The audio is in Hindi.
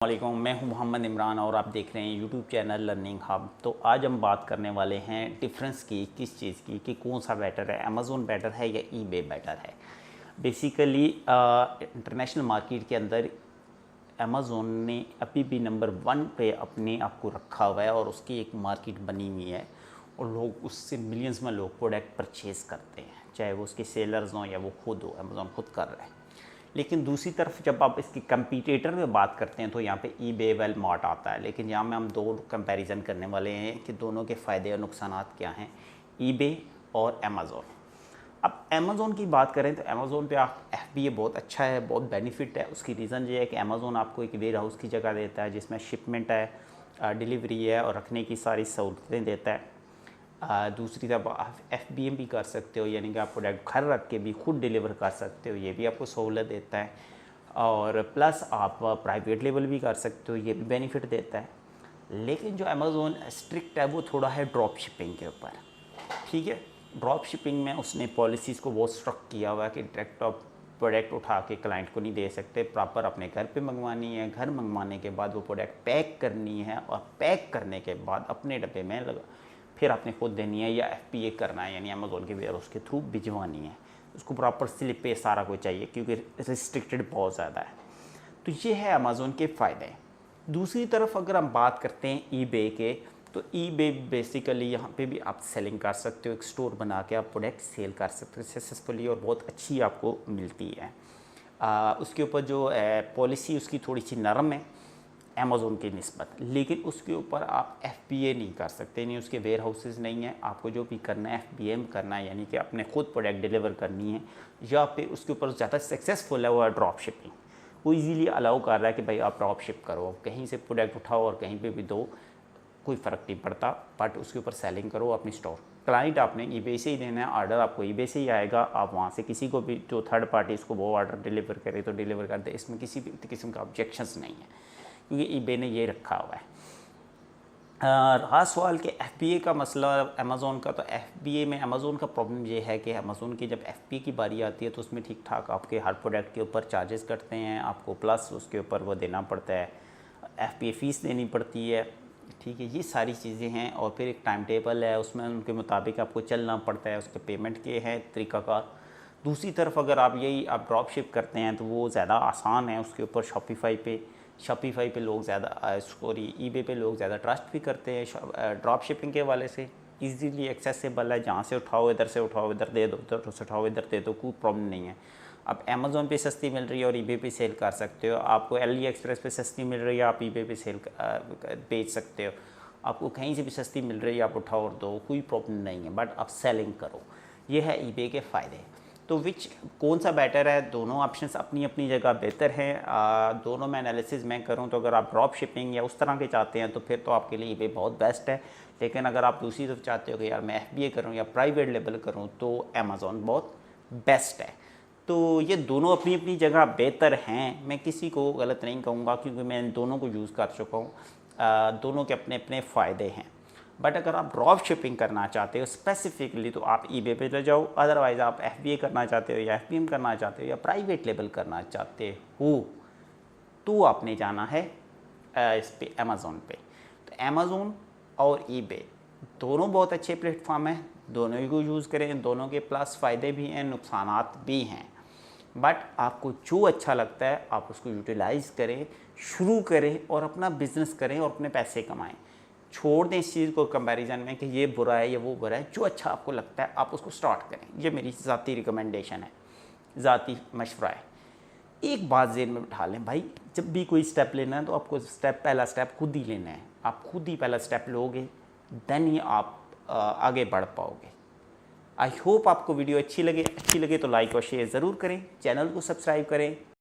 वालेकुम, मैं हूं मोहम्मद इमरान और आप देख रहे हैं यूट्यूब चैनल लर्निंग हब। तो आज हम बात करने वाले हैं डिफरेंस की, किस चीज़ की, कि कौन सा बेटर है, अमेज़ोन बेटर है या ईबे बेटर है। बेसिकली इंटरनेशनल मार्केट के अंदर अमेज़ोन ने अभी भी नंबर 1 पे अपने आप को रखा हुआ है और उसकी एक मार्केट बनी हुई है और लोग उससे मिलियंस में लोग प्रोडक्ट परचेज़ करते हैं, चाहे वो उसके सेलर्स हों या वो खुद हो, अमेज़ोन खुद कर रहे हैं। लेकिन दूसरी तरफ जब आप इसके कंपटीटर में बात करते हैं तो यहाँ पे ईबे वेलमार्ट आता है। लेकिन यहाँ में हम दो कंपैरिजन करने वाले हैं कि दोनों के फ़ायदे और नुकसान क्या हैं, ईबे और अमेज़ोन। अब अमेज़ोन की बात करें तो अमेज़ोन पे आप FBA बहुत अच्छा है, बहुत बेनिफिट है। उसकी रीज़न ये है कि अमेज़ोन आपको एक वेयर हाउस की जगह देता है जिसमें शिपमेंट है, डिलीवरी है और रखने की सारी सहूलतें देता है। दूसरी तरफ आप FBM भी कर सकते हो, यानी कि आप प्रोडक्ट घर रख के भी खुद डिलीवर कर सकते हो, ये भी आपको सहूलत देता है। और प्लस आप प्राइवेट लेवल भी कर सकते हो, ये भी बेनिफिट देता है। लेकिन जो अमेज़ोन स्ट्रिक्ट है वो थोड़ा है ड्रॉप शिपिंग के ऊपर, ठीक है। ड्रॉप शिपिंग में उसने पॉलिसीज़ को बहुत स्ट्रिक्ट किया हुआ है कि डायरेक्ट आप प्रोडक्ट उठा के क्लाइंट को नहीं दे सकते, प्रॉपर अपने घर पे मंगवानी है। घर मंगवाने के बाद वो प्रोडक्ट पैक करनी है और पैक करने के बाद अपने डब्बे में लगा फिर आपने खुद देनी है या FBA करना है, यानी अमेज़ोन के वेयर उसके थ्रू भिजवानी है। उसको प्रॉपर स्लिप पे सारा कुछ चाहिए क्योंकि रिस्ट्रिक्टेड बहुत ज़्यादा है। तो ये है अमेज़ोन के फ़ायदे। दूसरी तरफ अगर हम बात करते हैं ईबे के, तो ईबे बेसिकली यहाँ पे भी आप सेलिंग कर सकते हो, एक स्टोर बना के आप प्रोडक्ट सेल कर सकते हो सक्सेसफुली और बहुत अच्छी आपको मिलती है। उसके ऊपर जो पॉलिसी उसकी थोड़ी सी नरम है अमेज़ोन की निस्बत, लेकिन उसके ऊपर आप FBA नहीं कर सकते, नहीं उसके वेयर हाउसेज नहीं है। आपको जो भी करना है FBM करना है, यानी कि अपने खुद प्रोडक्ट डिलीवर करनी है। या पे उसके ऊपर ज़्यादा सक्सेसफुल है वो है ड्रॉप शिपिंग। वो इजीली अलाउ कर रहा है कि भाई आप ड्रॉप शिप करो, कहीं से प्रोडक्ट उठाओ और कहीं पे भी दो, कोई फ़र्क नहीं पड़ता, बट उसके ऊपर सेलिंग करो अपनी स्टोर। क्लाइंट आपने ईबे से ही देना है, ऑर्डर आपको ईबे से ही आएगा। आप वहाँ से किसी को भी जो थर्ड पार्टी इसको वो ऑर्डर डिलीवर करे तो डिलीवर कर दे, इसमें किसी भी किस्म का ऑब्जेक्शंस नहीं है क्योंकि ईबे ने ये रखा हुआ है। रहा सवाल कि FBA का मसला अमेज़ोन का, तो FBA में अमेज़ोन का प्रॉब्लम ये है कि अमेज़ोन की जब FBA की बारी आती है तो उसमें ठीक ठाक आपके हर प्रोडक्ट के ऊपर चार्जेस कटते हैं आपको, प्लस उसके ऊपर वो देना पड़ता है, FBA फ़ीस देनी पड़ती है, ठीक है। ये सारी चीज़ें हैं और फिर एक टाइम टेबल है, उसमें उनके मुताबिक आपको चलना पड़ता है, उसके पेमेंट के हैं तरीक़ाकार। दूसरी तरफ अगर आप ड्रॉप शिप करते हैं तो वो ज़्यादा आसान है, उसके ऊपर शॉपिफाई पे लोग ज़्यादा सॉरी ईबे पे लोग ज़्यादा ट्रस्ट भी करते हैं। ड्रॉप शिपिंग के वाले से इजीली एक्सेसिबल है, जहाँ से उठाओ इधर से उठाओ, इधर दे दो, उधर से उठाओ इधर दे दो, कोई प्रॉब्लम नहीं है। अब अमेज़ोन पे सस्ती मिल रही है और ईबे पे सेल कर सकते हो। आपको AliExpress पे सस्ती मिल रही है, आप ईबे पे सेल बेच सकते हो। आपको कहीं से भी सस्ती मिल रही है, आप उठाओ और दो, कोई प्रॉब्लम नहीं है, बट आप सेलिंग करो। ये है ईबे के फ़ायदे। तो कौन सा बेटर है, दोनों ऑप्शंस अपनी अपनी जगह बेहतर हैं। दोनों में एनालिसिस मैं करूं तो अगर आप ड्रॉप शिपिंग या उस तरह के चाहते हैं तो फिर तो आपके लिए ईबे बहुत बेस्ट है। लेकिन अगर आप दूसरी तरफ चाहते हो कि यार मैं FBA करूं या प्राइवेट लेवल करूं तो अमेज़ोन बहुत बेस्ट है। तो ये दोनों अपनी अपनी जगह बेहतर हैं, मैं किसी को गलत नहीं कहूँगा क्योंकि मैं इन दोनों को यूज़ कर चुका हूँ। दोनों के अपने अपने फ़ायदे हैं। बट अगर आप ड्रॉप शिपिंग करना चाहते हो स्पेसिफिकली तो आप ईबे पे ले जाओ, अदरवाइज़ आप FBA करना चाहते हो या FBM करना चाहते हो या प्राइवेट लेवल करना चाहते हो तो आपने जाना है इस पे अमेज़ोन पे। तो अमेज़ोन और ईबे दोनों बहुत अच्छे प्लेटफॉर्म हैं, दोनों ही को यूज़ करें, दोनों के प्लस फ़ायदे भी हैं, नुकसानात भी हैं। बट आपको जो अच्छा लगता है आप उसको यूटिलाइज़ करें, शुरू करें और अपना बिज़नेस करें और अपने पैसे कमाएं। छोड़ दें इस चीज़ को कंपैरिजन में कि ये बुरा है या वो बुरा है। जो अच्छा आपको लगता है आप उसको स्टार्ट करें। ये मेरी ज़ाती रिकमेंडेशन है, ज़ाती मशवरा है। एक बात ज़हन में बिठा लें भाई, जब भी कोई स्टेप लेना है तो आपको पहला स्टेप खुद ही लेना है। आप खुद ही पहला स्टेप लोगे देन ही आप आगे बढ़ पाओगे। आई होप आपको वीडियो अच्छी लगे तो लाइक और शेयर ज़रूर करें, चैनल को सब्सक्राइब करें।